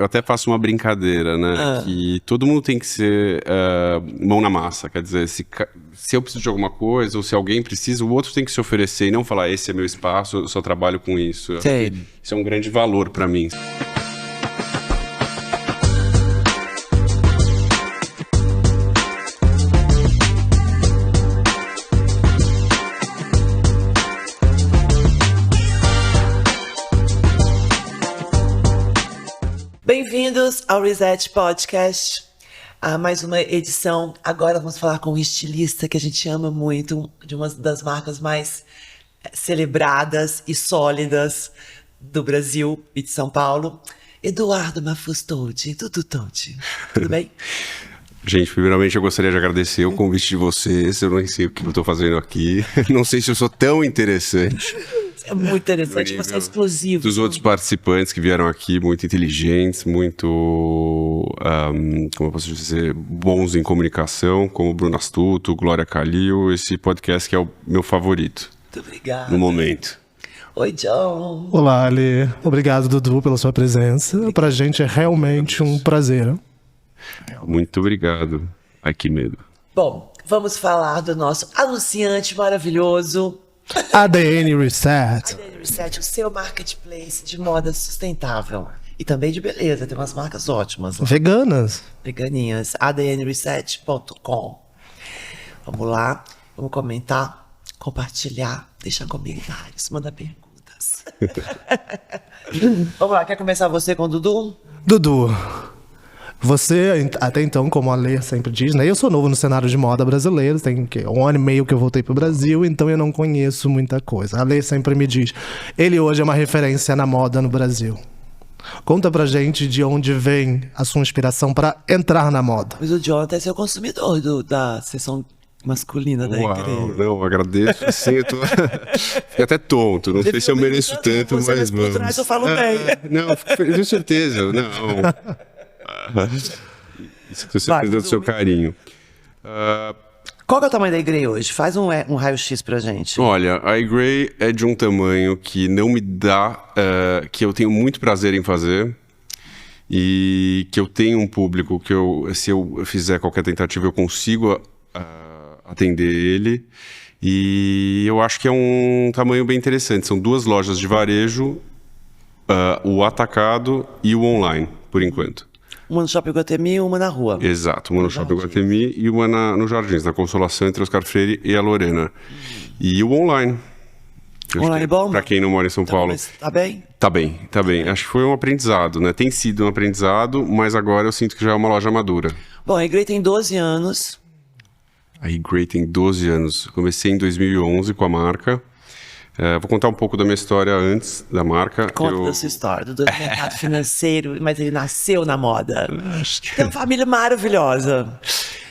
Eu até faço uma brincadeira, né? Que todo mundo tem que ser mão na massa. Quer dizer, se eu preciso de alguma coisa, ou se alguém precisa, o outro tem que se oferecer e não falar, esse é meu espaço, eu só trabalho com isso. Sei. Isso é um grande valor pra mim. Bem-vindos ao Reset Podcast, a mais uma edição. Agora vamos falar com um estilista que a gente ama muito, de uma das marcas mais celebradas e sólidas do Brasil e de São Paulo, Eduardo Mafustouti. Tudo bem? Gente, primeiramente eu gostaria de agradecer o convite de vocês. Eu não sei o que eu tô fazendo aqui. Não sei se eu sou tão interessante. É muito interessante, você é explosivo. Dos outros participantes que vieram aqui, muito inteligentes, muito, como eu posso dizer, bons em comunicação, como Bruno Astuto, Glória Calil, esse podcast que é o meu favorito. Muito obrigado. No momento. Oi, John. Olá, Ale. Obrigado, Dudu, pela sua presença. Pra gente é realmente um prazer. Muito obrigado. Ai, que medo. Bom, vamos falar do nosso anunciante maravilhoso, ADN Reset. ADN Reset, o seu marketplace de moda sustentável. E também de beleza, tem umas marcas ótimas lá. Veganas. Veganinhas, adnreset.com. Vamos lá, vamos comentar, compartilhar, deixar comentários, mandar perguntas. Vamos lá, quer começar você com o Dudu? Dudu, você, até então, como a Lê sempre diz, né? Eu sou novo no cenário de moda brasileiro, tem um ano e meio que eu voltei pro Brasil, então eu não conheço muita coisa. A Lê sempre me diz, ele hoje é uma referência na moda no Brasil. Conta pra gente de onde vem a sua inspiração pra entrar na moda. Mas o Jonathan é seu consumidor da seção masculina da igreja. Não, agradeço. Sim, eu fiquei até tonto. Não sei se eu mereço tanto, mas vamos. Por trás eu falo bem. Não, tenho certeza. Não. Isso que você fez do seu carinho. Qual que é o tamanho da igreja hoje? Faz um raio-x pra gente. Olha, a iGray é de um tamanho que não me dá, que eu tenho muito prazer em fazer e que eu tenho um público que se eu fizer qualquer tentativa eu consigo atender ele, e eu acho que é um tamanho bem interessante. São duas lojas de varejo, o atacado e o online, por enquanto. Uma no Shopping Guatemi e uma na rua. Exato, uma no Shopping Guatemi e uma no Jardins, na Consolação, entre Oscar Freire e a Lorena. E o online. Online bom? Pra quem não mora em São Paulo. Mas tá bem? Tá bem. Acho que foi um aprendizado, né? Tem sido um aprendizado, mas agora eu sinto que já é uma loja madura. Bom, a iGray tem 12 anos. A iGray tem 12 anos. Comecei em 2011 com a marca. Vou contar um pouco da minha história antes da marca. Conta da sua história, do mercado financeiro, mas ele nasceu na moda. Tem uma família maravilhosa.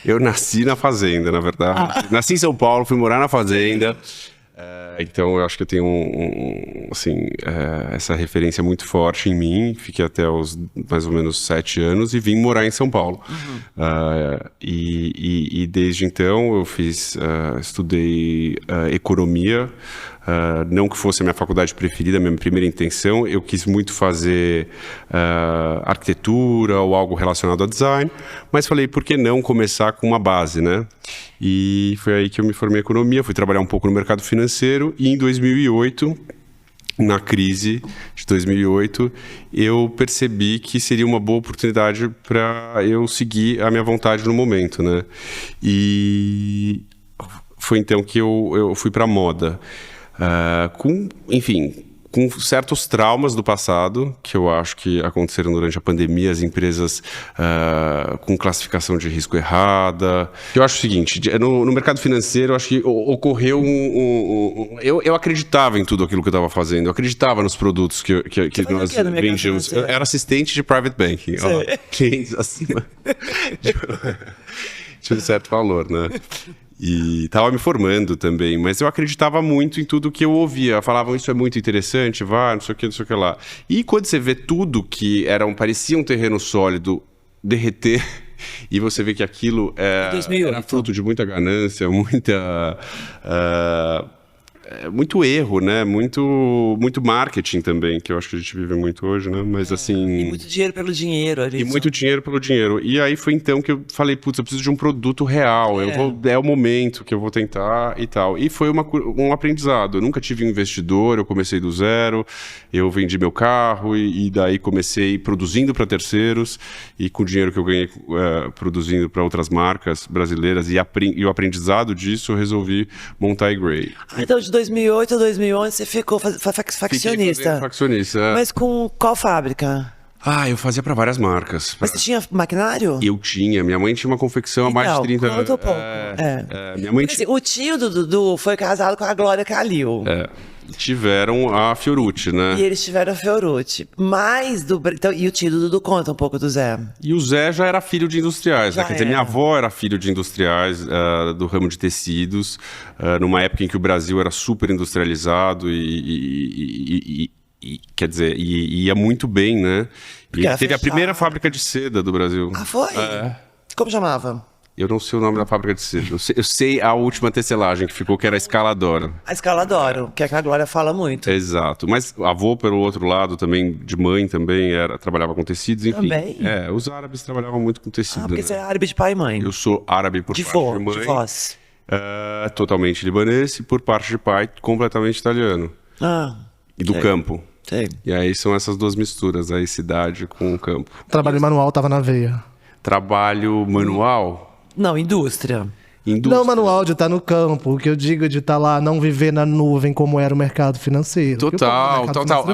Eu nasci na fazenda, na verdade. Nasci em São Paulo, fui morar na fazenda. Então eu acho que eu tenho essa referência muito forte em mim. Fiquei até os mais ou menos 7 anos e vim morar em São Paulo. E desde então eu estudei economia. Não que fosse a minha faculdade preferida, a minha primeira intenção. Eu quis muito fazer arquitetura ou algo relacionado a design, mas falei, por que não começar com uma base, né? E foi aí que eu me formei em economia, fui trabalhar um pouco no mercado financeiro, e em 2008, na crise de 2008, eu percebi que seria uma boa oportunidade para eu seguir a minha vontade no momento, né? E foi então que eu fui para moda. Com certos traumas do passado, que eu acho que aconteceram durante a pandemia, as empresas com classificação de risco errada. Eu acho o seguinte, no mercado financeiro, eu acho que ocorreu eu acreditava em tudo aquilo que eu estava fazendo, eu acreditava nos produtos que nós vendíamos. Eu era assistente de private banking, clientes acima de um certo valor, né? E estava me formando também, mas eu acreditava muito em tudo que eu ouvia. Falavam, isso é muito interessante, não sei o que lá. E quando você vê tudo que parecia um terreno sólido derreter, e você vê que aquilo era fruto de muita ganância, muita muito erro, né? Muito marketing também, que eu acho que a gente vive muito hoje, né? Mas assim... E muito dinheiro pelo dinheiro. E muito dinheiro pelo dinheiro. E aí foi então que eu falei, putz, eu preciso de um produto real. É o momento que eu vou tentar e tal. E foi um aprendizado. Eu nunca tive um investidor, eu comecei do zero, eu vendi meu carro e daí comecei produzindo para terceiros e com o dinheiro que eu ganhei produzindo para outras marcas brasileiras e o aprendizado disso, eu resolvi montar a Grey. Então, de 2008 a 2011, você ficou faccionista. Faccionista. Mas com qual fábrica? Eu fazia para várias marcas. Mas você tinha maquinário? Eu tinha. Minha mãe tinha uma confecção há mais de 30 anos. Conta um pouco. Minha mãe Porque, assim, o tio do Dudu foi casado com a Glória Calil. Tiveram a Fiorucci, né? E eles tiveram a Fiorucci. Então, e o tio do Dudu, conta um pouco do Zé. E o Zé já era filho de industriais, né? Já Quer dizer, minha avó era filho de industriais do ramo de tecidos, numa época em que o Brasil era super industrializado quer dizer, ia muito bem, né? E ele teve a primeira fábrica de seda do Brasil. Ah, foi? Como chamava? Eu não sei o nome da fábrica de seda. Eu sei a última tecelagem que ficou, que era a Escaladora. A Escaladora, que é que a Glória fala muito. Exato. Mas avô, pelo outro lado, também, de mãe também, trabalhava com tecidos, enfim. Também? Os árabes trabalhavam muito com tecido. Porque você é árabe de pai e mãe. Eu sou árabe por parte de mãe. De voz. Totalmente libanês e por parte de pai, completamente italiano. E do campo. Sei. E aí são essas duas misturas, aí cidade com o campo. Trabalho manual tava na veia. Trabalho manual? Não, indústria. Não manual de estar no campo, o que eu digo de estar lá, não viver na nuvem como era o mercado financeiro. Total.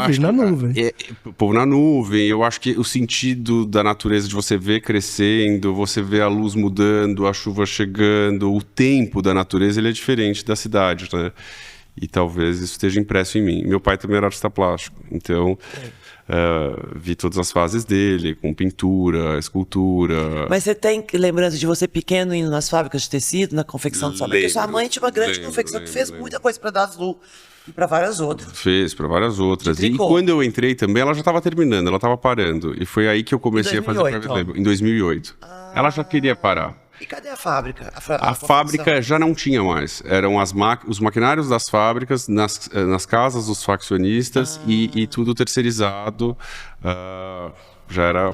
Vive na nuvem. Povo na nuvem, eu acho que o sentido da natureza de você ver crescendo, você ver a luz mudando, a chuva chegando, o tempo da natureza, ele é diferente da cidade, né? E talvez isso esteja impresso em mim. Meu pai também era artista plástico, então vi todas as fases dele, com pintura, escultura. Mas você tem lembrança de você pequeno indo nas fábricas de tecido, na confecção de sua mãe? Porque sua mãe tinha uma grande confecção que fez muita coisa para dar azul e para várias outras. Fez para várias outras. E quando eu entrei também, ela já estava terminando, ela estava parando. E foi aí que eu comecei a fazer private label, em 2008. Ela já queria parar. E cadê a fábrica? A fábrica já não tinha mais. Eram os maquinários das fábricas nas casas dos faccionistas e tudo terceirizado. Já era...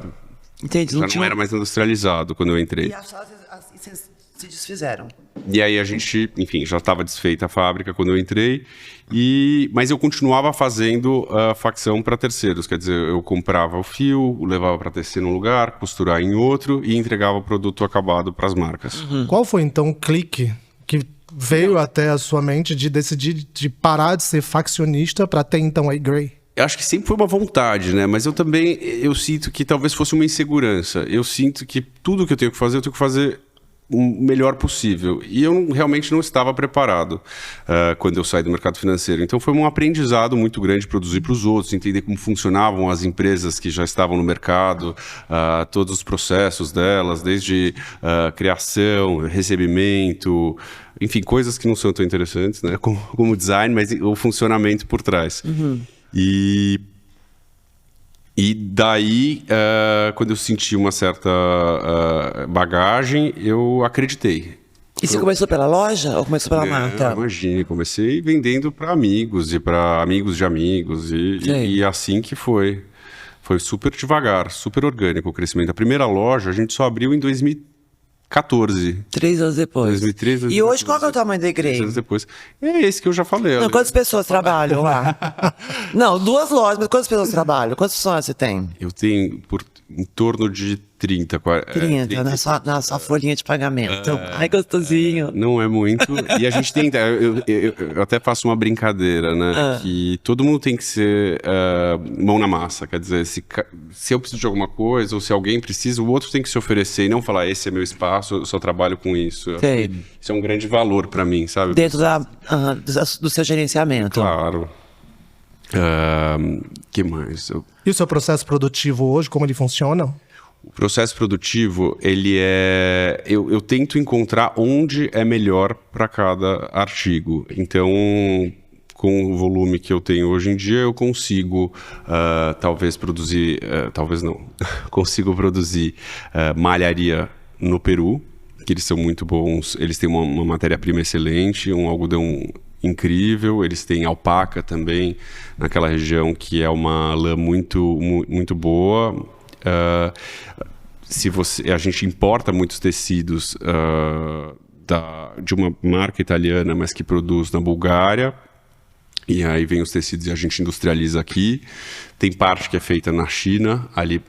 Entendi. Já não era mais industrializado quando eu entrei. E as fábricas se desfizeram. E aí a gente, enfim, já estava desfeita a fábrica quando eu entrei, mas eu continuava fazendo facção para terceiros, quer dizer, eu comprava o fio, levava para tecer num lugar, costurar em outro e entregava o produto acabado para as marcas. Qual foi então o clique que veio até a sua mente de decidir de parar de ser faccionista para ter então a Grey? Eu acho que sempre foi uma vontade, né? Mas eu sinto que talvez fosse uma insegurança. Eu sinto que tudo que eu tenho que fazer o melhor possível. E eu realmente não estava preparado quando eu saí do mercado financeiro. Então foi um aprendizado muito grande produzir para os outros, entender como funcionavam as empresas que já estavam no mercado, todos os processos delas, desde criação, recebimento, enfim, coisas que não são tão interessantes, né, como design, mas o funcionamento por trás. E daí, quando eu senti uma certa bagagem, eu acreditei. E você começou pela loja ou começou pela marca? Imagine, comecei vendendo para amigos e para amigos de amigos. E assim que foi. Foi super devagar, super orgânico o crescimento. A primeira loja a gente só abriu em 2014. 3 anos depois. 2013, 2014, e hoje qual que é o tamanho da igreja? 3 anos depois. É esse que eu já falei. Não, quantas pessoas trabalham lá? Não, 2 lojas, mas quantas pessoas trabalham? Quantos funcionários você tem? Eu tenho em torno de 30, 40. 30, na sua folhinha de pagamento. Ai, gostosinho. Não é muito. E a gente tenta. Eu até faço uma brincadeira, né? Que todo mundo tem que ser mão na massa. Quer dizer, se eu preciso de alguma coisa, ou se alguém precisa, o outro tem que se oferecer e não falar, esse é meu espaço, eu só trabalho com isso. Isso é um grande valor para mim, sabe? Dentro do seu gerenciamento. Claro. Que mais? E o seu processo produtivo hoje, como ele funciona? O processo produtivo, ele é... Eu tento encontrar onde é melhor para cada artigo. Então, com o volume que eu tenho hoje em dia, eu consigo talvez produzir... talvez não. Consigo produzir malharia no Peru, que eles são muito bons. Eles têm uma matéria-prima excelente, um algodão incrível. Eles têm alpaca também, naquela região, que é uma lã muito boa. A gente importa muitos tecidos de uma marca italiana, mas que produz na Bulgária. E aí vem os tecidos e a gente industrializa aqui. Tem parte que é feita na China, ali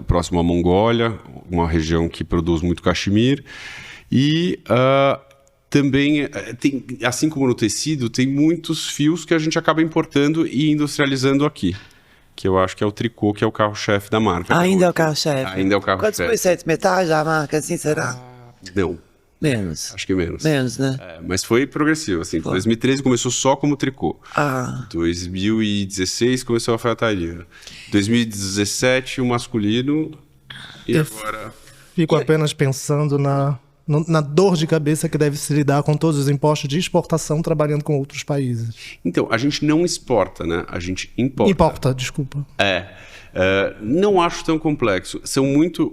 próximo à Mongólia, uma região que produz muito cachemir. E também, assim como no tecido, tem muitos fios que a gente acaba importando e industrializando aqui. Que eu acho que é o tricô, que é o carro-chefe da marca. Ainda é o carro-chefe. Ainda é o carro-chefe. Quantos por cento? Metade da marca, assim, será? Não. Menos. Acho que menos. Menos, né? Mas foi progressivo, assim. 2013 começou só como tricô. 2016 começou a alfaiataria. 2017 o masculino. E agora... Fico apenas pensando na dor de cabeça que deve se lidar com todos os impostos de exportação trabalhando com outros países. Então, a gente não exporta, né? A gente importa. Importa, desculpa. Não acho tão complexo. São muitos,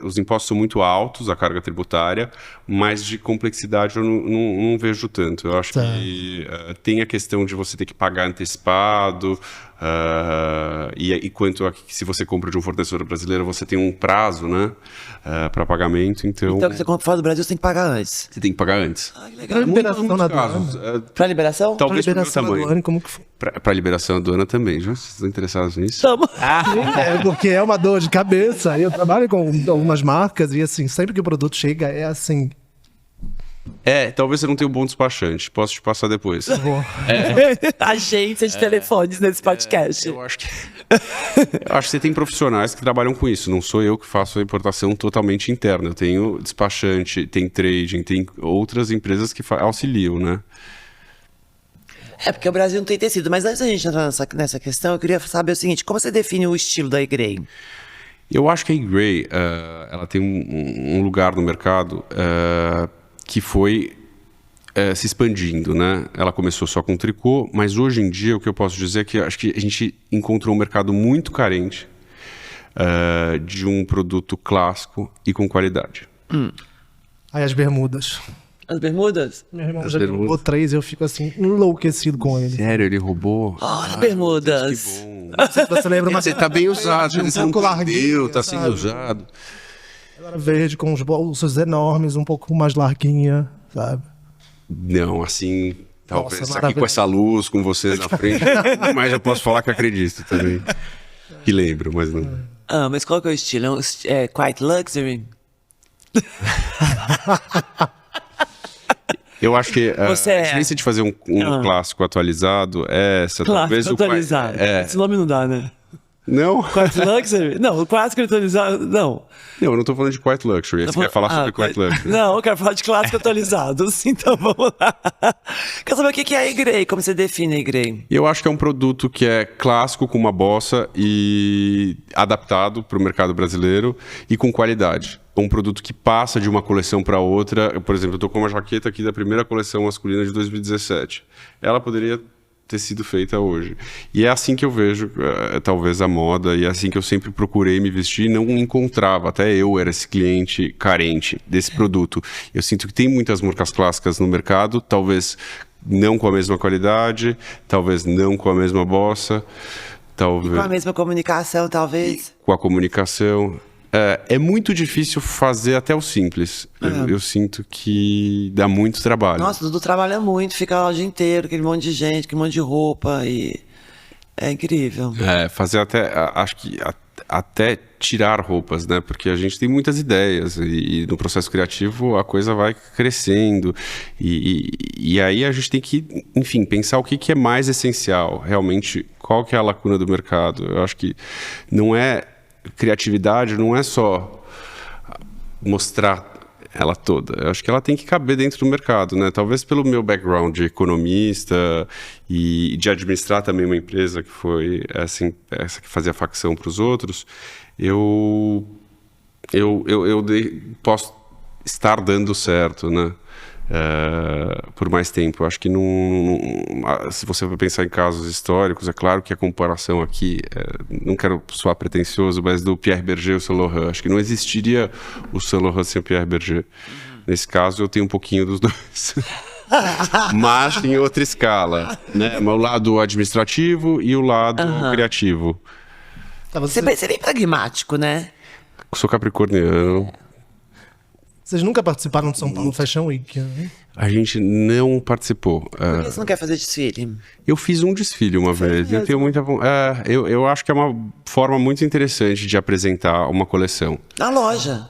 os impostos são muito altos, a carga tributária, mas de complexidade eu não vejo tanto. Eu acho que tem a questão de você ter que pagar antecipado, e quanto a se você compra de um fornecedor brasileiro, você tem um prazo, né, para pagamento. Então, que você compra fora do Brasil, você tem que pagar antes. Você tem que pagar antes. Que Pra legal. liberação na aduana. Pra liberação? Talvez Pra pelo liberação na tamanho. aduana, como que foi? Para liberação da aduana também, viu? Vocês estão interessados nisso? Tamo. Porque é uma dor de cabeça. Eu trabalho com algumas marcas e, assim, sempre que o produto chega, é assim... Talvez você não tenha um bom despachante. Posso te passar depois. Agência de telefones nesse podcast. Eu acho que você tem profissionais que trabalham com isso. Não sou eu que faço a importação totalmente interna. Eu tenho despachante, tem trading, tem outras empresas que auxiliam, né? Porque o Brasil não tem tecido. Mas antes da gente entrar nessa questão, eu queria saber o seguinte: como você define o estilo da Igrey? Eu acho que a Igrey, ela tem um lugar no mercado que foi se expandindo, né? Ela começou só com tricô, mas hoje em dia o que eu posso dizer é que acho que a gente encontrou um mercado muito carente de um produto clássico e com qualidade. Aí as bermudas. As bermudas? Meu irmão já roubou 3 e eu fico assim, enlouquecido com ele. Sério, ele roubou? As bermudas. Que bom. Não sei se você lembra, mas Tá bem usado, um pouco larguinho, tá sendo sabe? usado. Ela era verde, com os bolsos enormes, um pouco mais larguinha, sabe? Não, assim, talvez Nossa, aqui com essa luz, com você na frente, mas eu posso falar que acredito também. Que lembro, mas não. Mas qual que é o estilo? É quite luxury? Eu acho que Você a experiência de fazer um clássico atualizado é essa. Talvez atualizado. Esse nome não dá, né? Não? Quite luxury? Não, o clássico atualizado, não. Não, eu não tô falando de Quiet Luxury. Você quer falar sobre Quiet Luxury? Não, eu quero falar de clássico atualizado. Então vamos lá. Quer saber o que é a Igrey? Como você define a Igrey? Eu acho que é um produto que é clássico, com uma bossa e adaptado para o mercado brasileiro e com qualidade. Um produto que passa de uma coleção para outra. Por exemplo, eu tô com uma jaqueta aqui da primeira coleção masculina de 2017. Ela poderia ter sido feita hoje. E é assim que eu vejo, talvez, a moda, e é assim que eu sempre procurei me vestir, não encontrava, até eu era esse cliente carente desse produto. Eu sinto que tem muitas marcas clássicas no mercado, talvez não com a mesma qualidade, talvez não com a mesma bossa, talvez... Com a mesma comunicação, talvez? Com a comunicação... É muito difícil fazer até o simples. Eu sinto que dá muito trabalho. Nossa, o Dudu trabalha muito, fica lá o dia inteiro, aquele monte de gente, aquele monte de roupa, e é incrível. Fazer até, acho que até tirar roupas, né? Porque a gente tem muitas ideias e no processo criativo a coisa vai crescendo e aí a gente tem que, enfim, pensar o que é mais essencial, realmente, qual que é a lacuna do mercado. Eu acho que criatividade não é só mostrar ela toda. Eu acho que ela tem que caber dentro do mercado, né? Talvez pelo meu background de economista e de administrar também uma empresa que foi essa que fazia facção para os outros, eu posso estar dando certo, né? Por mais tempo. Eu acho que se você vai pensar em casos históricos, é claro que a comparação aqui, não quero soar pretensioso, mas do Pierre Berger e o Saint Laurent, acho que não existiria o Saint Laurent sem o Pierre Berger. Nesse caso, eu tenho um pouquinho dos dois. Mas em outra escala, né? O lado administrativo e o lado criativo. Você é bem pragmático, né? Sou capricorniano. Vocês nunca participaram do São Paulo Fashion Week, né? A gente não participou. Por que você não quer fazer desfile? Eu fiz um desfile uma vez. Eu tenho muita. Eu acho que é uma forma muito interessante de apresentar uma coleção. Na loja.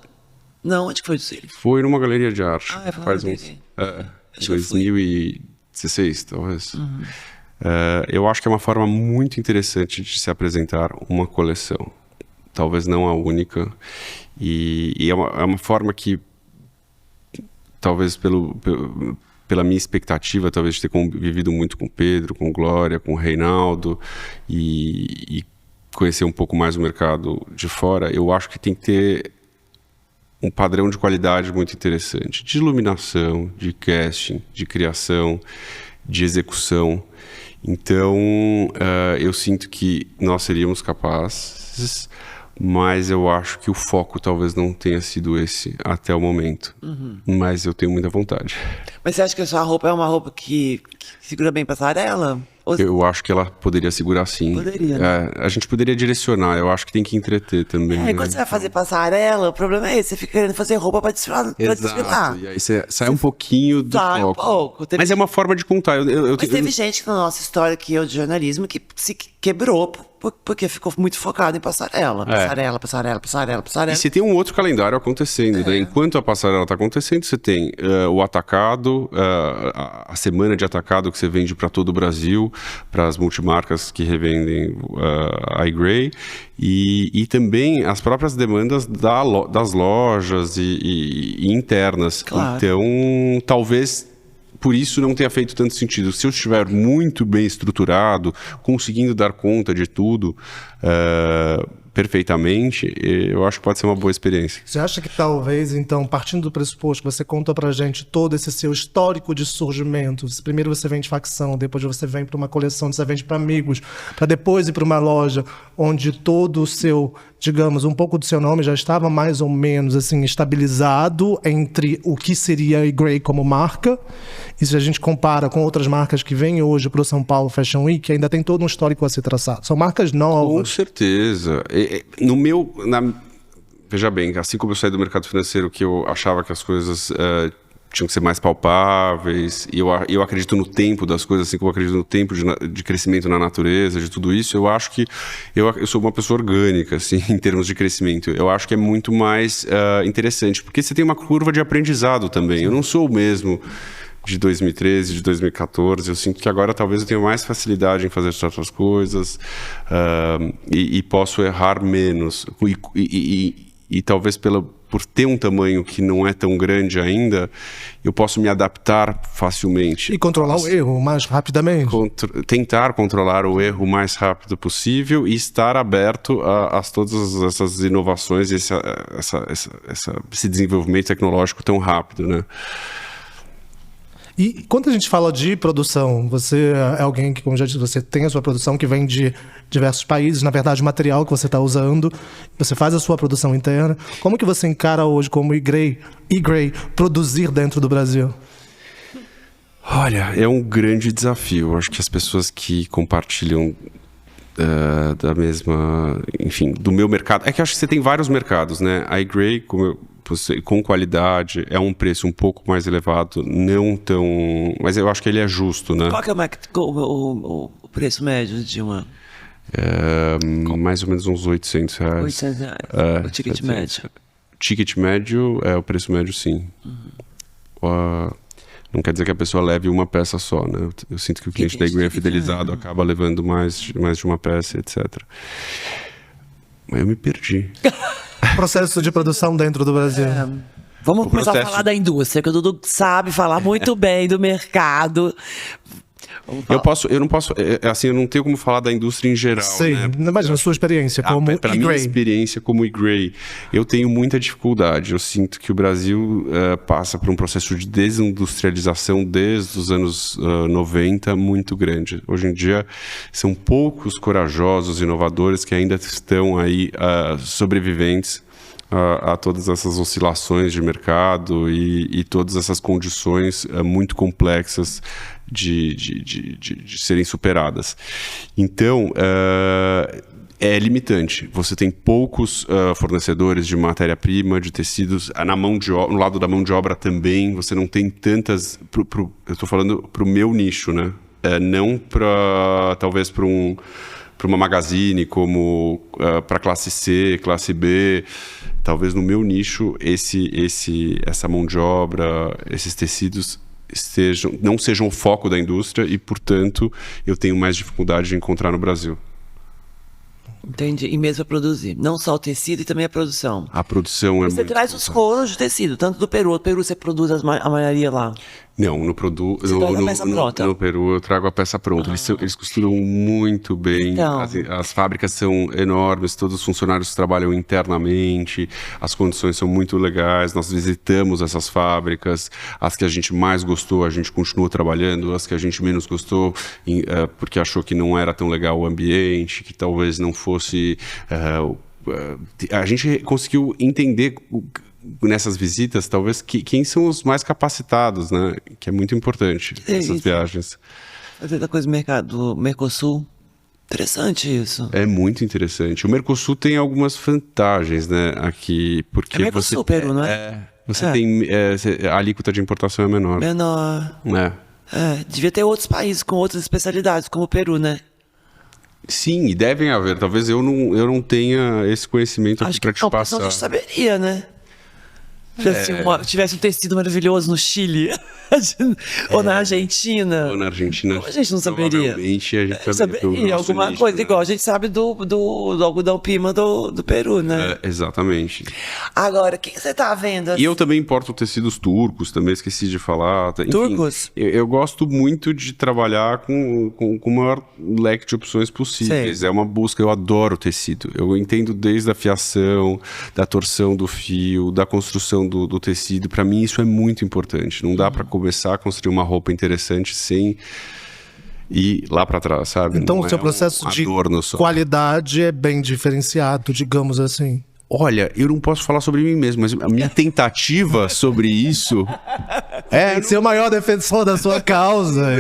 Não, onde que foi o desfile? Foi numa galeria de arte. Faz uns. Acho que eu fui. 2016, talvez. Eu acho que é uma forma muito interessante de se apresentar uma coleção. Talvez não a única. E é uma forma que, talvez pela minha expectativa, talvez de ter convivido muito com o Pedro, com Glória, com o Reinaldo e conhecer um pouco mais o mercado de fora, eu acho que tem que ter um padrão de qualidade muito interessante, de iluminação, de casting, de criação, de execução. Então, eu sinto que nós seríamos capazes, mas eu acho que o foco talvez não tenha sido esse até o momento. Mas eu tenho muita vontade. Mas você acha que a sua roupa é uma roupa que segura bem passarela? Ou... Eu acho que ela poderia segurar sim. Poderia, né? A gente poderia direcionar, eu acho que tem que entreter também. Quando você vai fazer passarela, o problema é esse, você fica querendo fazer roupa pra desfilar. Exato, e aí você sai um pouquinho do sai foco. Um pouco. Mas é uma forma de contar. Mas teve gente na nossa história aqui, de jornalismo, que se quebrou porque ficou muito focado em passarela. Passarela. E você tem um outro calendário acontecendo, né? Enquanto a passarela está acontecendo, você tem o atacado, a semana de atacado que você vende para todo o Brasil, para as multimarcas que revendem a iGray, e também as próprias demandas das lojas e internas. Claro. Então, talvez por isso não tenha feito tanto sentido. Se eu estiver muito bem estruturado, conseguindo dar conta de tudo perfeitamente, eu acho que pode ser uma boa experiência. Você acha que talvez, então, partindo do pressuposto que você conta pra gente todo esse seu histórico de surgimento, primeiro você vem de facção, depois você vem para uma coleção, você vende para amigos, para depois ir para uma loja onde todo o seu, digamos, um pouco do seu nome já estava mais ou menos assim estabilizado entre o que seria a iGray como marca, e se a gente compara com outras marcas que vêm hoje para o São Paulo Fashion Week, ainda tem todo um histórico a ser traçado. São marcas novas. Com certeza. Veja bem, assim como eu saí do mercado financeiro, que eu achava que as coisas tinham que ser mais palpáveis, e eu acredito no tempo das coisas, assim como eu acredito no tempo de crescimento na natureza, de tudo isso, eu acho que eu sou uma pessoa orgânica, assim, em termos de crescimento. Eu acho que é muito mais interessante, porque você tem uma curva de aprendizado também. Eu não sou o mesmo de 2013, de 2014, eu sinto que agora talvez eu tenha mais facilidade em fazer certas coisas e posso errar menos. E talvez por ter um tamanho que não é tão grande ainda, eu posso me adaptar facilmente. E controlar o erro mais rapidamente. Tentar controlar o erro o mais rápido possível e estar aberto a todas essas inovações e esse desenvolvimento tecnológico tão rápido, né? E quando a gente fala de produção, você é alguém que, como já disse, você tem a sua produção que vem de diversos países, na verdade o material que você está usando, você faz a sua produção interna. Como que você encara hoje como iGray produzir dentro do Brasil? Olha, é um grande desafio. Eu acho que as pessoas que compartilham da mesma, enfim, do meu mercado, é que eu acho que você tem vários mercados, né? A iGray, com qualidade, é um preço um pouco mais elevado, não tão... Mas eu acho que ele é justo, né? Qual que é o preço médio de uma... mais ou menos uns R$800. R$800, o ticket 700. médio. Ticket médio, o preço médio, sim. Não quer dizer que a pessoa leve uma peça só, né? Eu sinto que o cliente da iGray é fidelizado, acaba levando mais de uma peça, etc. Mas eu me perdi. Processo de produção dentro do Brasil. Vamos começar a falar da indústria, que o Dudu sabe falar muito bem do mercado. Eu não posso, assim, eu não tenho como falar da indústria em geral, Sim, né? Imagina a sua experiência como Para minha experiência como iGray, eu tenho muita dificuldade. Eu sinto que o Brasil passa por um processo de desindustrialização desde os anos 90 muito grande. Hoje em dia, são poucos corajosos, inovadores que ainda estão aí sobreviventes a todas essas oscilações de mercado e todas essas condições muito complexas de serem superadas. Então, é limitante. Você tem poucos fornecedores de matéria-prima, de tecidos, no lado da mão de obra também. Você não tem tantas... eu estou falando para o meu nicho, né? Não talvez para uma Magazine, como para classe C, classe B. Talvez no meu nicho essa mão de obra, esses tecidos não sejam o foco da indústria e, portanto, eu tenho mais dificuldade de encontrar no Brasil. Entendi. E mesmo a produzir. Não só o tecido e também a produção. A produção é Você traz os rolos de tecido, tanto do Peru. No Peru você produz a maioria lá? Não, Você traz a peça pronta? No Peru eu trago a peça pronta. Eles costuram muito bem. Então. As fábricas são enormes, todos os funcionários trabalham internamente, as condições são muito legais. Nós visitamos essas fábricas. As que a gente mais gostou, a gente continua trabalhando. As que a gente menos gostou, porque achou que não era tão legal o ambiente, que talvez não fosse... a gente conseguiu entender... nessas visitas, talvez, quem são os mais capacitados, né? Que é muito importante nessas viagens. Fazer da coisa do Mercosul. Interessante isso. É muito interessante. O Mercosul tem algumas vantagens, né? Aqui, porque é Mercosul, Peru, não é? Você tem... a alíquota de importação é menor. Menor. Devia ter outros países com outras especialidades, como o Peru, né? Sim, e devem haver. Talvez eu não tenha esse conhecimento aqui para te passar. Acho que a gente saberia, né? Tivesse um tecido maravilhoso no Chile, ou na Argentina. Ou na Argentina. A gente não saberia. Provavelmente a gente saberia alguma nicho, coisa, né? Igual a gente sabe do algodão pima do Peru, né? Exatamente. Agora, o que você tá vendo? Assim? E eu também importo tecidos turcos, também esqueci de falar. Enfim, turcos? Eu gosto muito de trabalhar com o maior leque de opções possíveis. Sei. É uma busca, eu adoro tecido. Eu entendo desde a fiação, da torção do fio, da construção do tecido. Para mim isso é muito importante. Não dá para começar a construir uma roupa interessante sem ir lá para trás, sabe? Então o seu processo de qualidade é bem diferenciado, digamos assim. Olha, eu não posso falar sobre mim mesmo, mas a minha tentativa sobre isso é ser o maior defensor da sua causa.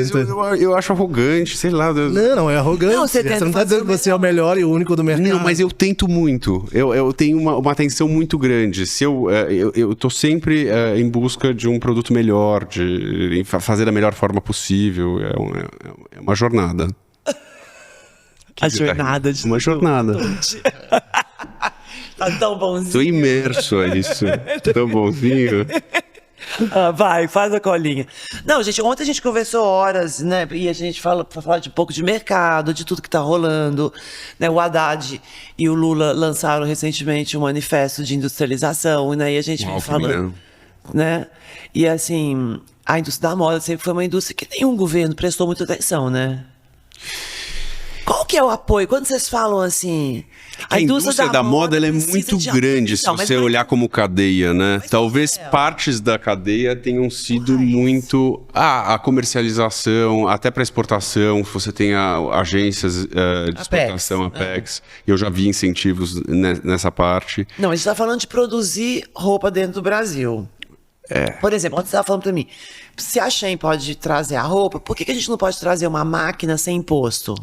Eu acho arrogante, sei lá. Não é arrogante. Não, você não tá dizendo que você é o melhor e o único do mercado. Não, mas eu tento muito. Eu tenho uma atenção muito grande. Se eu tô sempre em busca de um produto melhor, de fazer da melhor forma possível. É uma jornada. Uma jornada. Tá tão bonzinho. Tô imerso a isso. Tão bonzinho. Vai, faz a colinha. Não, gente, ontem a gente conversou horas, né? E a gente falou de um pouco de mercado, de tudo que tá rolando, né? O Haddad e o Lula lançaram recentemente um manifesto de industrialização, né? E a gente vem falando, né? E assim, a indústria da moda sempre foi uma indústria que nenhum governo prestou muita atenção, né? Qual que é o apoio? Quando vocês falam assim... A indústria da moda ela é muito grande se você olhar como cadeia, né? Talvez partes da cadeia tenham sido muito... a comercialização, até para exportação, você tem agências de exportação, Apex. Eu já vi incentivos nessa parte. Não, a gente está falando de produzir roupa dentro do Brasil. Por exemplo, ontem você estava falando para mim, se a Shein pode trazer a roupa, por que a gente não pode trazer uma máquina sem imposto?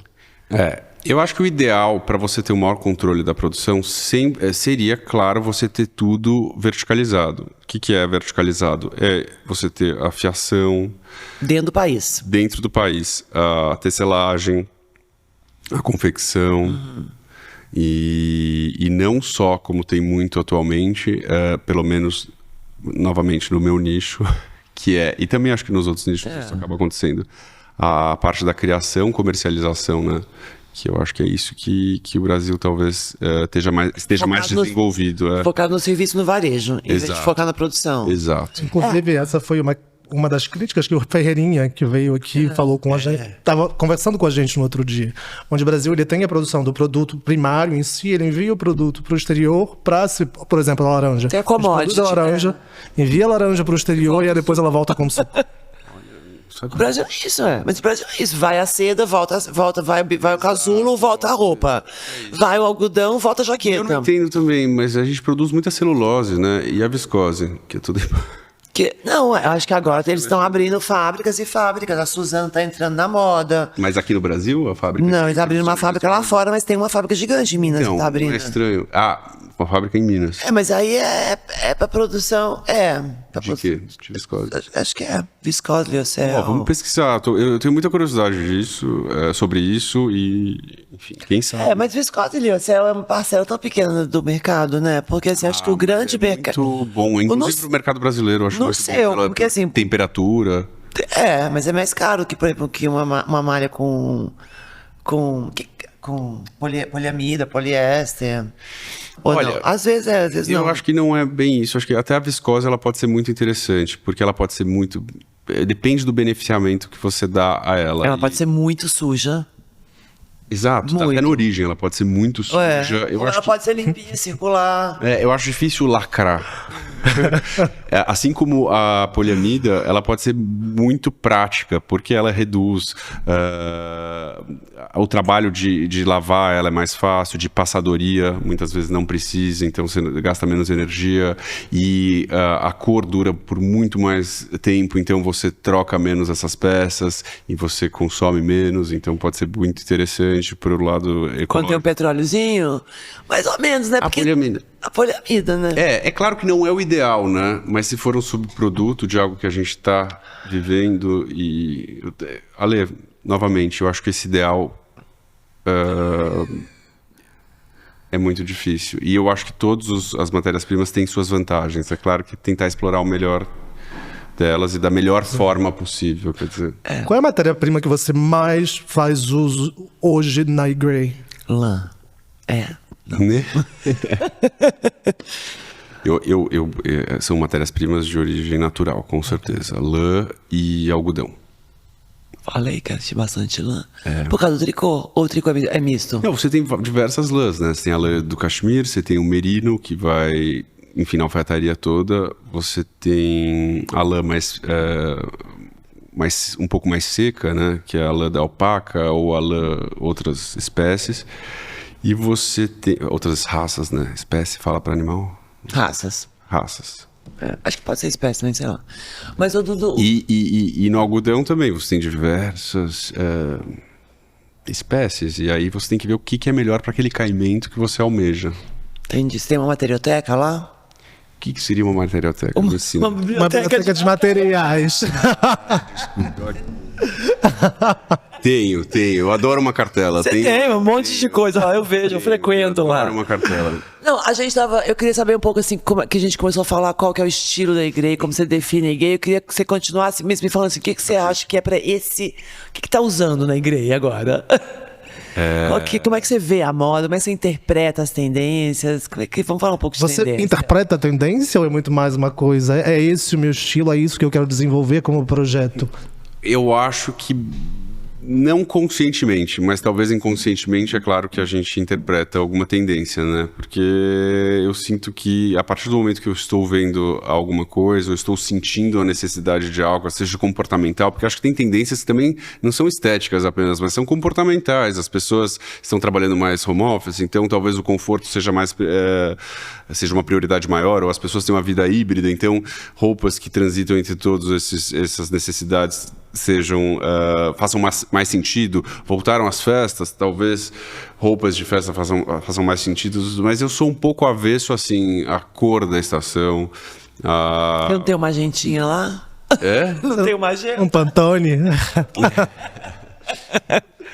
Eu acho que o ideal para você ter o maior controle da produção seria, claro, você ter tudo verticalizado. O que é verticalizado? É você ter a fiação... Dentro do país. Dentro do país. A tecelagem, a confecção. E não só, como tem muito atualmente, pelo menos, novamente, no meu nicho, que e também acho que nos outros nichos isso acaba acontecendo, a parte da criação, comercialização, né? Que eu acho que é isso que o Brasil talvez esteja mais desenvolvido. Focado no serviço, no varejo, em vez de focar na produção. Exato. Inclusive, essa foi uma das críticas que o Ferreirinha, que veio aqui, falou com a gente, estava conversando com a gente no outro dia, onde o Brasil ele tem a produção do produto primário em si, ele envia o produto para o exterior para, por exemplo, a laranja. Tem a commodity. A laranja, envia a laranja para o exterior e aí depois ela volta como suco. sabe? O Brasil é isso, Mas o Brasil é isso. Vai a seda, volta, vai o casulo, volta a roupa. Vai o algodão, volta a jaqueta. Eu não entendo também, mas a gente produz muita celulose, né? E a viscose, que é tudo... Não, eu acho que agora eles estão abrindo fábricas e fábricas. A Suzano tá entrando na moda. Mas aqui no Brasil, a fábrica... Não, eles abriram uma fábrica lá fora, mas tem uma fábrica gigante em Minas que tá abrindo. Não, é estranho. Uma fábrica em Minas. Mas aí é pra produção... De quê? De viscose? Acho que é. Viscose, liocel. Vamos pesquisar. Eu tenho muita curiosidade sobre isso e... Enfim, quem sabe? Mas viscose e liocel é uma parcela tão pequena do mercado, né? Porque assim, acho que o grande mercado... Muito bom, inclusive pro mercado brasileiro. Acho no seu, porque assim... Temperatura... mas é mais caro que, por exemplo, que uma malha com poliamida, poliéster. Olha, não. Às vezes às vezes não. Eu acho que não é bem isso. Acho que até a viscose ela pode ser muito interessante, porque ela pode ser muito... Depende do beneficiamento que você dá a ela. Ela pode ser muito suja. Exato, muito. até na origem ela pode ser muito suja. Ela pode ser limpinha, circular. Eu acho difícil lacrar. Assim como a poliamida, ela pode ser muito prática, porque ela reduz o trabalho de lavar, ela é mais fácil, de passadoria, muitas vezes não precisa, então você gasta menos energia, e a cor dura por muito mais tempo, então você troca menos essas peças e você consome menos, então pode ser muito interessante por lado econômico. Quando tem um petróleozinho, mais ou menos, né? Porque a poliamida, né? É claro que não é o ideal, né? Mas se for um subproduto de algo que a gente está vivendo e... Ale, novamente, eu acho que esse ideal é muito difícil. E eu acho que todas as matérias-primas têm suas vantagens. É claro que tentar explorar o melhor delas e da melhor forma possível, quer dizer. Qual é a matéria-prima que você mais faz uso hoje na eGray? Lã. Né? São matérias-primas de origem natural, com certeza. Lã e algodão. Falei que tinha bastante lã. Por causa do tricô? Ou o tricô é misto? Não, você tem diversas lãs, né? Você tem a lã do cachemir, você tem o merino, que vai, enfim, na alfaiataria toda. Você tem a lã um pouco mais seca, né? Que é a lã da alpaca ou a lã outras espécies. E você tem outras raças, né? Espécie, fala para animal? Raças. Acho que pode ser espécie, não sei lá. Mas o Dudu... E no algodão também, você tem diversas espécies. E aí você tem que ver o que é melhor para aquele caimento que você almeja. Entendi. Você tem uma materioteca lá? O que seria uma materioteca? Uma biblioteca de materiais. Tenho. Eu adoro uma cartela. Você tem um monte de coisa lá, eu vejo, eu frequento lá. Adoro uma cartela. Não, eu queria saber um pouco assim, como que a gente começou a falar qual que é o estilo da eGray, como você define a eGray. Eu queria que você continuasse mesmo me falando assim, o que você acha que é pra esse... O que tá usando na eGray agora? Como é que você vê a moda? Como é que você interpreta as tendências? Vamos falar um pouco de tendência. Você interpreta a tendência ou é muito mais uma coisa? É esse o meu estilo, é isso que eu quero desenvolver como projeto? Eu acho que não conscientemente, mas talvez inconscientemente, é claro que a gente interpreta alguma tendência, né? Porque eu sinto que a partir do momento que eu estou vendo alguma coisa, eu estou sentindo a necessidade de algo, seja comportamental, porque acho que tem tendências que também não são estéticas apenas, mas são comportamentais. As pessoas estão trabalhando mais home office, então talvez o conforto seja seja uma prioridade maior, ou as pessoas têm uma vida híbrida, então roupas que transitam entre todas essas necessidades façam mais sentido. Voltaram às festas, talvez roupas de festa façam mais sentido, mas eu sou um pouco avesso assim à cor da estação. Não tem uma agentinha lá? Não tem uma agenda? Um Pantone?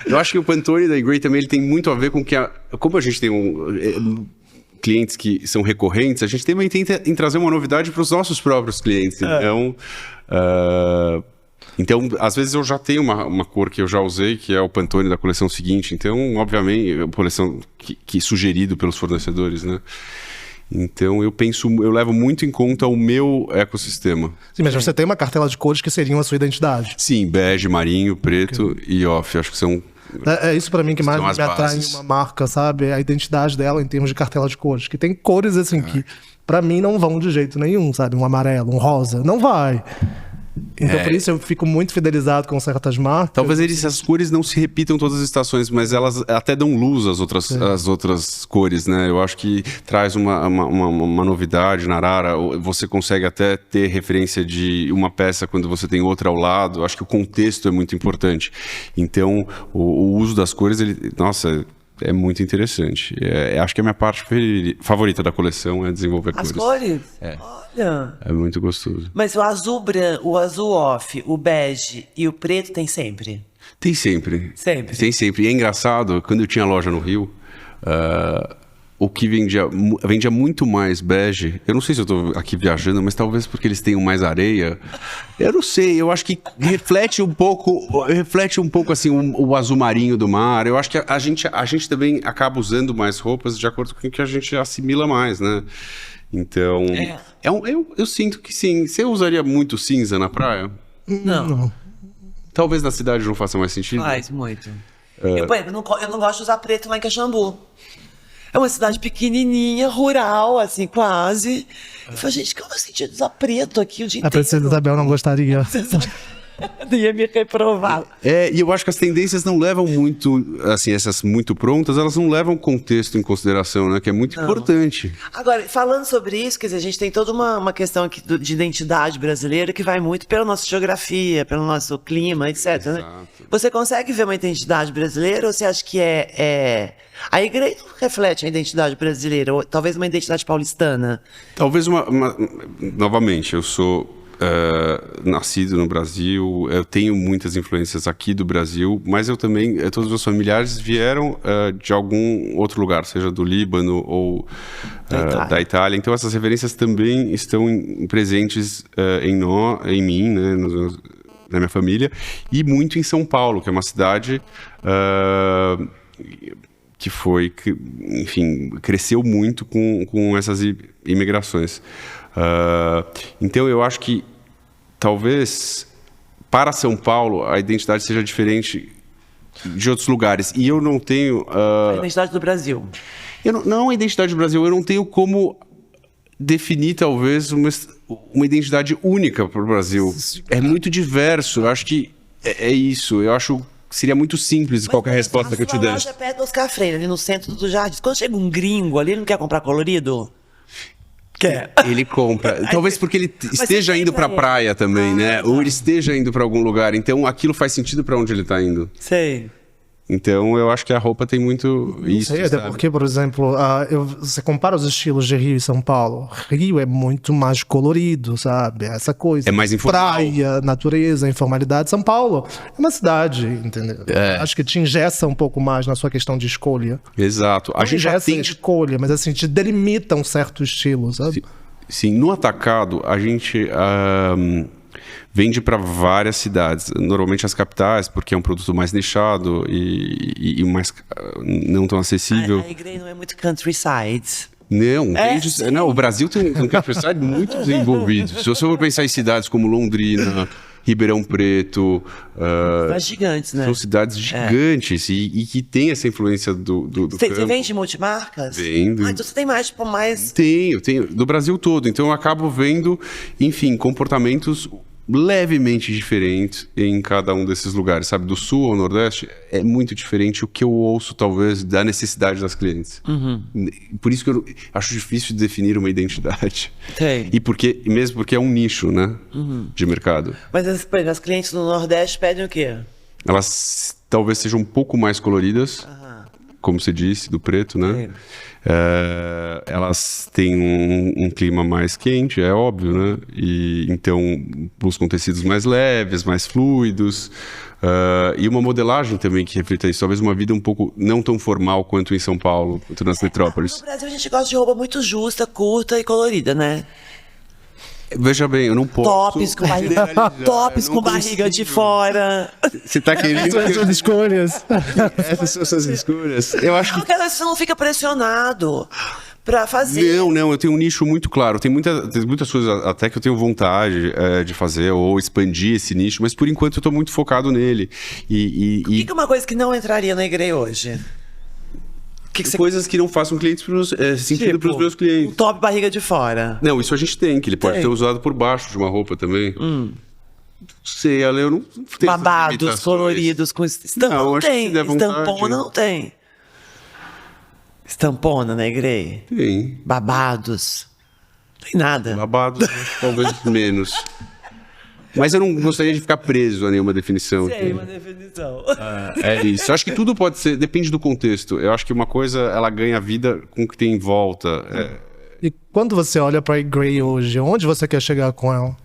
Eu acho que o Pantone da eGray também ele tem muito a ver com que como a gente tem clientes que são recorrentes, a gente também tenta em trazer uma novidade para os nossos próprios clientes. Então, às vezes eu já tenho uma cor que eu já usei, que é o Pantone da coleção seguinte. Então, obviamente, a coleção que sugerido pelos fornecedores, né? Então, eu levo muito em conta o meu ecossistema. Sim, mas você tem uma cartela de cores que seriam a sua identidade. Sim, bege, marinho, preto e off. Acho que são... É isso pra mim que mais me atrai em uma marca, sabe? A identidade dela em termos de cartela de cores. Que tem cores assim que pra mim não vão de jeito nenhum, sabe? Um amarelo, um rosa, não vai. Então, por isso, eu fico muito fidelizado com certas marcas. Talvez essas cores não se repitam todas as estações, mas elas até dão luz às outras cores, né? Eu acho que traz uma novidade na Arara. Você consegue até ter referência de uma peça quando você tem outra ao lado. Eu acho que o contexto é muito importante. Então, o uso das cores, nossa, é muito interessante. Acho que a minha parte favorita da coleção é desenvolver As cores. cores? Olha. É muito gostoso. Mas o azul branco, o azul off, o bege e o preto tem sempre? Tem sempre. Sempre? Tem sempre. E é engraçado, quando eu tinha loja no Rio, o que vendia muito mais bege. Eu não sei se eu tô aqui viajando, mas talvez porque eles tenham mais areia. Eu não sei, eu acho que reflete um pouco assim o azul marinho do mar. Eu acho que a gente também acaba usando mais roupas de acordo com o que a gente assimila mais, né? Então, eu sinto que sim. Você usaria muito cinza na praia? Não. Talvez na cidade não faça mais sentido. Faz muito. Eu, por exemplo, eu não gosto de usar preto lá em Caxambu. É uma cidade pequenininha, rural, assim, quase. Eu falei, gente, qual é o sentido de usar preto aqui o dia A inteiro? princesa Isabel não gostaria. Ia me reprovar. E eu acho que as tendências não levam muito, assim, essas muito prontas, elas não levam contexto em consideração, né? Que é muito importante. Agora, falando sobre isso, quer dizer, a gente tem toda uma questão aqui de identidade brasileira que vai muito pela nossa geografia, pelo nosso clima, etc. Né? Você consegue ver uma identidade brasileira ou você acha que a igreja não reflete a identidade brasileira, ou talvez uma identidade paulistana? Talvez novamente, eu sou nascido no Brasil, eu tenho muitas influências aqui do Brasil, mas eu também, todos os meus familiares vieram de algum outro lugar, seja do Líbano ou da Itália. Então essas referências também estão presentes em mim, né, na minha família, e muito em São Paulo, que é uma cidade que enfim, cresceu muito com essas imigrações. Então eu acho que talvez para São Paulo a identidade seja diferente de outros lugares, e eu não tenho A identidade do Brasil. não a identidade do Brasil, eu não tenho como definir talvez uma identidade única para o Brasil. É muito diverso. Eu acho que é isso. Eu acho que seria muito simples qualquer resposta que eu te desse. A loja é perto do Oscar Freire, ali no centro do Jardim. Quando chega um gringo ali, ele não quer comprar colorido? Quer. Ele compra. Talvez porque ele esteja indo para a praia também, né? Ou ele esteja indo para algum lugar. Então aquilo faz sentido para onde ele está indo. Sei. Então eu acho que a roupa tem muito isso. Sei, até porque, por exemplo, você compara os estilos de Rio e São Paulo. Rio é muito mais colorido, sabe? Essa coisa. É mais informal. Praia, natureza, informalidade. São Paulo é uma cidade, entendeu? Acho que te engessa um pouco mais na sua questão de escolha. Exato. A gente já tem escolha, mas assim, te delimita um certo estilo, sabe? Sim, no atacado a gente vende para várias cidades, normalmente as capitais, porque é um produto mais nichado e mais não tão acessível. A igreja não é muito countryside. Não, o Brasil tem um countryside muito desenvolvido. Se você for pensar em cidades como Londrina, Ribeirão Preto, Cidades gigantes, né? São cidades gigantes e que tem essa influência do Você campo. vende multimarcas? Vendo. Então você tem mais, Tenho, do Brasil todo. Então eu acabo vendo, enfim, comportamentos levemente diferentes em cada um desses lugares, sabe? Do sul ao nordeste é muito diferente o que eu ouço, talvez, da necessidade das clientes. Por isso que eu acho difícil de definir uma identidade. Tem. Mesmo porque é um nicho, né? De mercado. Mas as clientes do nordeste pedem o quê? Elas talvez sejam um pouco mais coloridas, como você disse, do preto, né? Elas têm um clima mais quente, é óbvio, né? E então buscam tecidos mais leves, mais fluidos, e uma modelagem também que reflita isso. Talvez uma vida um pouco não tão formal quanto em São Paulo, quanto nas metrópoles. No Brasil a gente gosta de roupa muito justa, curta e colorida, né? Veja bem, eu não posso... Tops com barriga de fora. Você tá querendo... Suas escolhas. Essas são suas escolhas. Eu acho que... Porque você não fica pressionado pra fazer. Não, eu tenho um nicho muito claro. Tem muitas coisas até que eu tenho vontade de fazer ou expandir esse nicho, mas por enquanto eu tô muito focado nele. O que é uma coisa que não entraria na igreja hoje? Coisas que não façam sentido para os meus clientes. Um top barriga de fora. Não, isso a gente tem, que ele pode ter usado por baixo de uma roupa também. Sei, Ale, eu não tenho essas Babados, limitações. coloridos, com estampona. Não, Não acho que tem. se der vontade. Estampona não tem. Estampona, né, Grey? Tem. Babados. Não tem nada. Babado, talvez menos. Mas eu não gostaria de ficar preso a nenhuma definição. Tem uma definição. É isso. Eu acho que tudo pode ser, depende do contexto. Eu acho que uma coisa, ela ganha vida com o que tem em volta. E quando você olha pra Grey hoje, onde você quer chegar com ela?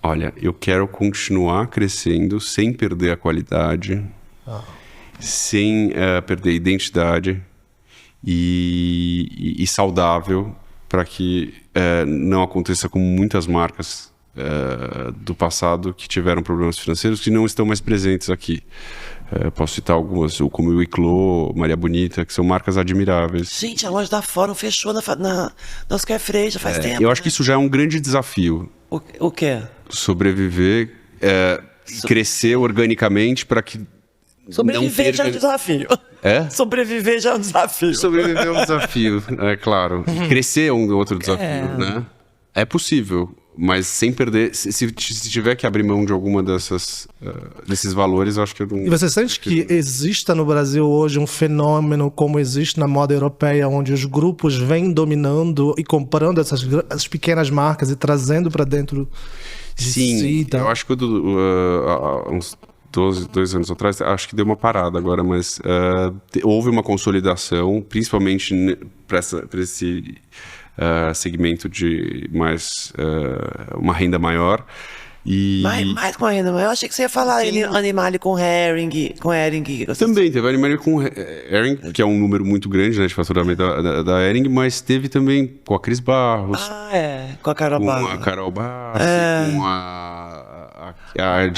Olha, eu quero continuar crescendo sem perder a qualidade, sem perder a identidade e saudável, para que não aconteça com muitas marcas do passado que tiveram problemas financeiros que não estão mais presentes aqui. Posso citar algumas, como o Iclô, Maria Bonita, que são marcas admiráveis. Gente, a loja da Fórum fechou na Oscar Freire já faz tempo. Eu acho que isso já é um grande desafio. O quê? Sobreviver, crescer organicamente para que Sobreviver já é um desafio. É? Sobreviver já é um desafio. Sobreviver é um desafio, é claro. Crescer é um outro desafio, né? É possível, mas sem perder... Se tiver que abrir mão de alguma desses valores, eu acho que eu não... E você sente que exista no Brasil hoje um fenômeno como existe na moda europeia, onde os grupos vêm dominando e comprando essas pequenas marcas e trazendo para dentro de Sim, si? Tá? eu acho que há uns 2 anos atrás, acho que deu uma parada agora, mas houve uma consolidação, principalmente para esse segmento de mais uma renda maior. E... Mais com a renda maior. Eu achei que você ia falar Animale com Hering. Também teve Animale com Hering, que é um número muito grande, né, de faturamento da Hering, mas teve também com a Cris Barros. Com a Carol Barros. Com a Carol Barros, com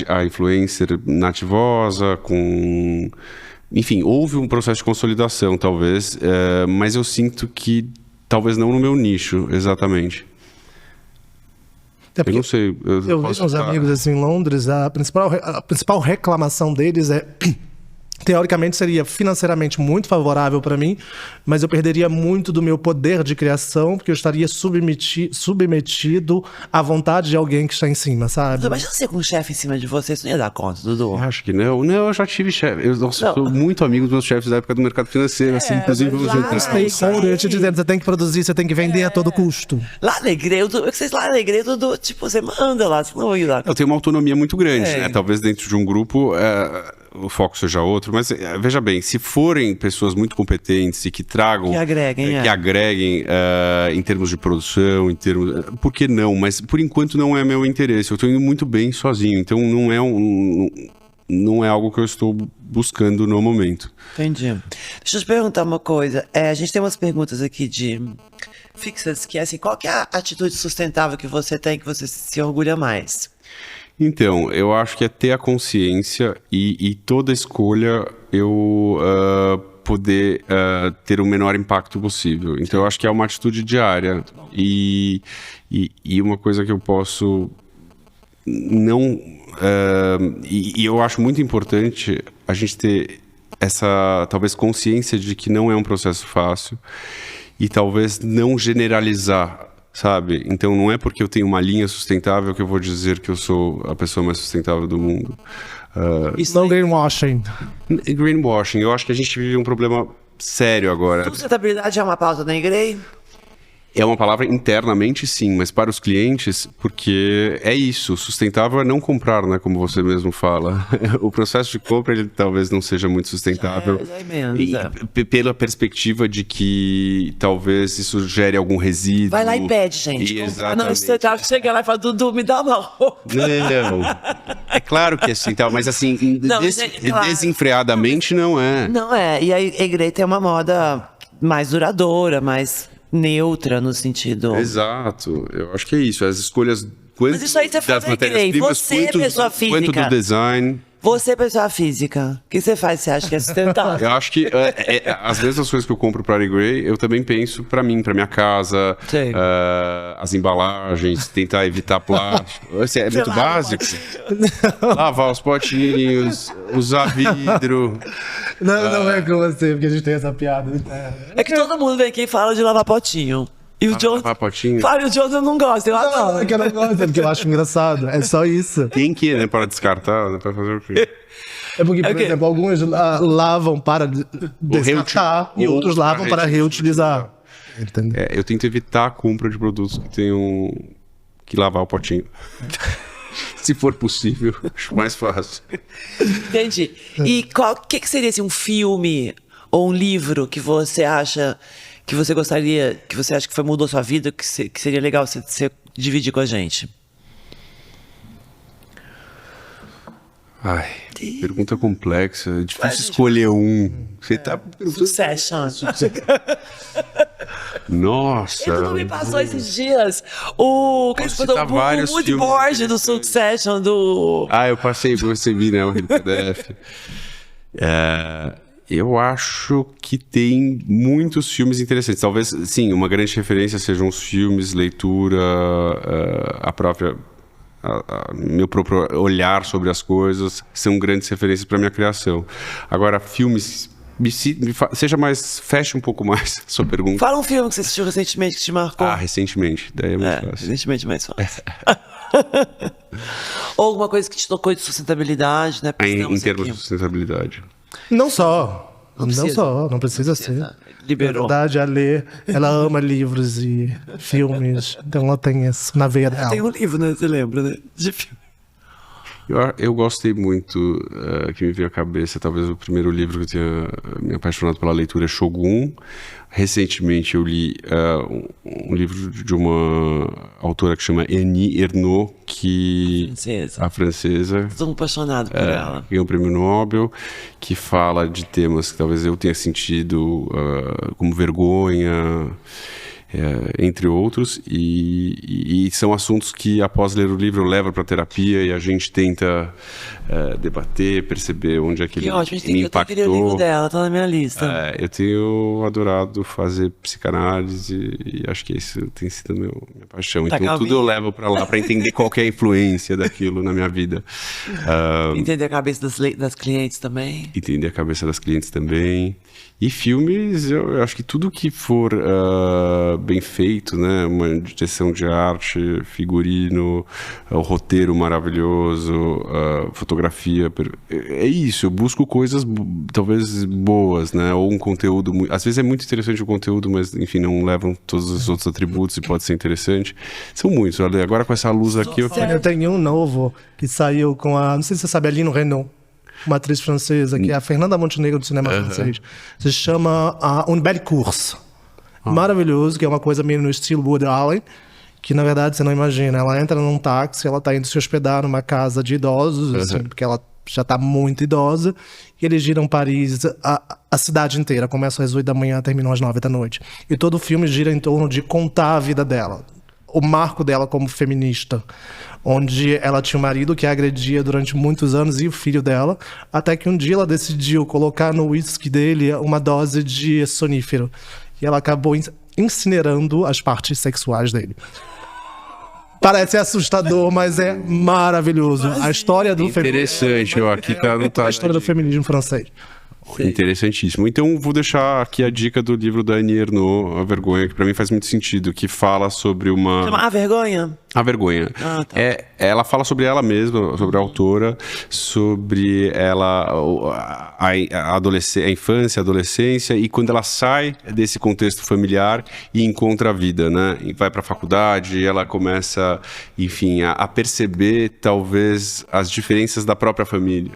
a influencer nativosa, com... Enfim, houve um processo de consolidação, talvez, mas eu sinto que talvez não no meu nicho, exatamente. Eu não sei. Eu vejo uns amigos assim, em Londres, a principal reclamação deles é... Teoricamente seria financeiramente muito favorável para mim, mas eu perderia muito do meu poder de criação, porque eu estaria submetido à vontade de alguém que está em cima, sabe? Mas você com um chefe em cima de você, isso não ia dar conta, Dudu? Acho que não. Não, eu já tive chefe. Eu sou muito amigo dos meus chefes da época do mercado financeiro, assim, inclusive vamos entrar. Eu te dizendo, você tem que produzir, você tem que vender a todo custo. Lá na igreja, Dudu, tipo, você manda lá, você não vai ir lá. Eu tenho uma autonomia muito grande, né? Talvez dentro de um grupo... o foco seja outro, mas veja bem, se forem pessoas muito competentes e que tragam... Que agreguem. Em termos de produção, por que não? Mas por enquanto não é meu interesse. Eu estou indo muito bem sozinho, então não é algo que eu estou buscando no momento. Entendi. Deixa eu te perguntar uma coisa. A gente tem umas perguntas aqui fixas, que é assim, qual que é a atitude sustentável que você tem, que você se orgulha mais? Então, eu acho que é ter a consciência e toda escolha eu poder ter o menor impacto possível. Então, eu acho que é uma atitude diária. E uma coisa que eu posso não... e eu acho muito importante a gente ter essa, talvez, consciência de que não é um processo fácil e talvez não generalizar, sabe? Então não é porque eu tenho uma linha sustentável que eu vou dizer que eu sou a pessoa mais sustentável do mundo. Isso não greenwashing. Greenwashing. Eu acho que a gente vive um problema sério agora. Sustentabilidade é uma pauta da igreja? É uma palavra internamente, sim, mas para os clientes, porque é isso, sustentável é não comprar, né, como você mesmo fala. O processo de compra, ele talvez não seja muito sustentável. Pela perspectiva de que talvez isso gere algum resíduo. Vai lá e pede, gente. Exatamente. Não, você chega lá e fala, Dudu, me dá uma roupa. Não, é claro que é sustentável, mas assim, desenfreadamente não é. Não é, e a igreja tem uma moda mais duradoura, mais... neutra no sentido... Exato, eu acho que é isso, as escolhas mas isso aí você faz das matérias-primas, você é pessoa física, quanto do design. Você é pessoa física, o que você faz, você acha que é sustentável? Eu acho que as mesmas coisas que eu compro para a Grey, eu também penso para mim, para minha casa, as embalagens, tentar evitar plástico, é muito básico. Lavar os potinhos, usar vidro. Não é com você, porque a gente tem essa piada. É que todo mundo vem aqui e fala de lavar potinho. E o Jonathan... Lavar potinho. Fábio, o Jonathan não gosta, eu Não, adoro. é que eu não gosto, é porque eu acho engraçado. É só isso. Tem que, né? Para descartar, né? Para fazer o quê? É porque, por Ok. exemplo, alguns lavam para descartar e outros lavam para reutilizar. Entendeu? Eu tento evitar a compra de produtos que tenham que lavar o potinho. Se for possível, acho mais fácil. Entendi. E o que seria assim, um filme ou um livro que você acha que você gostaria, que você acha que mudou sua vida, que seria legal você dividir com a gente? Ai, pergunta complexa. É difícil escolher um. Você tá perguntando... Succession. Nossa. Ele não me passou esses dias. O que Posso citar vários Woody filmes Borges do Succession, do... Eu passei, eu recebi, né? O PDF. Eu acho que tem muitos filmes interessantes. Talvez, sim, uma grande referência sejam os filmes, leitura, meu próprio olhar sobre as coisas são grandes referências para minha criação. Agora, filmes, feche um pouco mais a sua pergunta. Fala um filme que você assistiu recentemente que te marcou. Recentemente, daí é muito fácil. Recentemente mais fácil. Ou alguma coisa que te tocou de sustentabilidade, né? Em termos de sustentabilidade. Não só. precisa. Não precisa ser. Liberou. Na verdade, a Lê, ela ama livros e filmes, então ela tem isso na veia dela. Tem um livro, né? Você lembra, né? De filme. Eu gostei muito, que me veio à cabeça, talvez o primeiro livro que eu tinha me apaixonado pela leitura é Shogun. Recentemente eu li um livro de uma autora que chama Annie Ernaux, a francesa. Estou apaixonado por ela. Ganhou um prêmio Nobel, que fala de temas que talvez eu tenha sentido como vergonha, entre outros, e são assuntos que após ler o livro eu levo para terapia e a gente tenta debater, perceber onde é que Que ele ótimo, me eu queria o livro impactou. dela, tá na minha lista. Eu tenho adorado fazer psicanálise e acho que isso tem sido minha paixão. Tá, Então Calvinho. tudo eu levo para lá para entender qual que é a influência daquilo na minha vida. Entender a cabeça das clientes também. Entender a cabeça das clientes também. E filmes, eu acho que tudo que for bem feito, né? Uma direção de arte, figurino, o roteiro maravilhoso, fotografia. É isso, eu busco coisas talvez boas, né? Ou um conteúdo. Às vezes é muito interessante o conteúdo, mas enfim, não levam todos os outros atributos e pode ser interessante. São muitos. Olha, agora com essa luz aqui, Eu tenho um novo que saiu com a... Não sei se você sabe, a Lino Renault, uma atriz francesa, que é a Fernanda Montenegro do cinema francês. Se chama Un Bel Course. Maravilhoso, que é uma coisa meio no estilo Woody Allen, que na verdade você não imagina. Ela entra num táxi, ela tá indo se hospedar numa casa de idosos, assim, porque ela já tá muito idosa, e eles giram Paris, a cidade inteira. Começa às 8 da manhã, terminam às 9 da noite. E todo o filme gira em torno de contar a vida dela. O marco dela como feminista, onde ela tinha um marido que a agredia durante muitos anos e o filho dela, até que um dia ela decidiu colocar no uísque dele uma dose de sonífero. E ela acabou incinerando as partes sexuais dele. Parece assustador, mas é maravilhoso. A história do feminismo. interessante, ó, aqui tá A história do feminismo francês. interessantíssimo. Então vou deixar aqui a dica do livro da Annie Ernaux, A Vergonha, que para mim faz muito sentido, que fala sobre uma... Chama A Vergonha? A Vergonha. Ah, tá. Ela fala sobre ela mesma, sobre a autora, sobre ela, a infância, a adolescência, e quando ela sai desse contexto familiar e encontra a vida, né? E vai para a faculdade, ela começa, enfim, a perceber talvez as diferenças da própria família.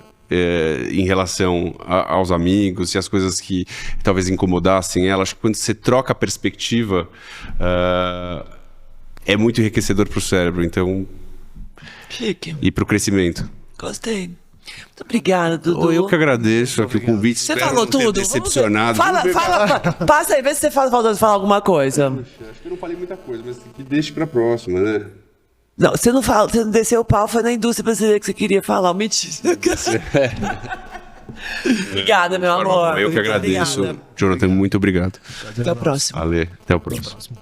Em relação aos amigos e as coisas que talvez incomodassem ela. Acho que quando você troca a perspectiva, é muito enriquecedor para o cérebro, então, Chique. e para o crescimento. Gostei. Muito obrigada, Dudu. Eu que agradeço aqui o convite. Você Espero falou não ter tudo? decepcionado. Fala, passa aí, vê se você faltou de falar alguma coisa. Acho que eu não falei muita coisa, mas que deixe para a próxima, né? Não, você não desceu o pau, foi na indústria brasileira que você queria falar. Mentira. Obrigada, meu amor. Eu que Muito agradeço. obrigada. Jonathan, muito obrigado. Até a próxima. Até o próximo.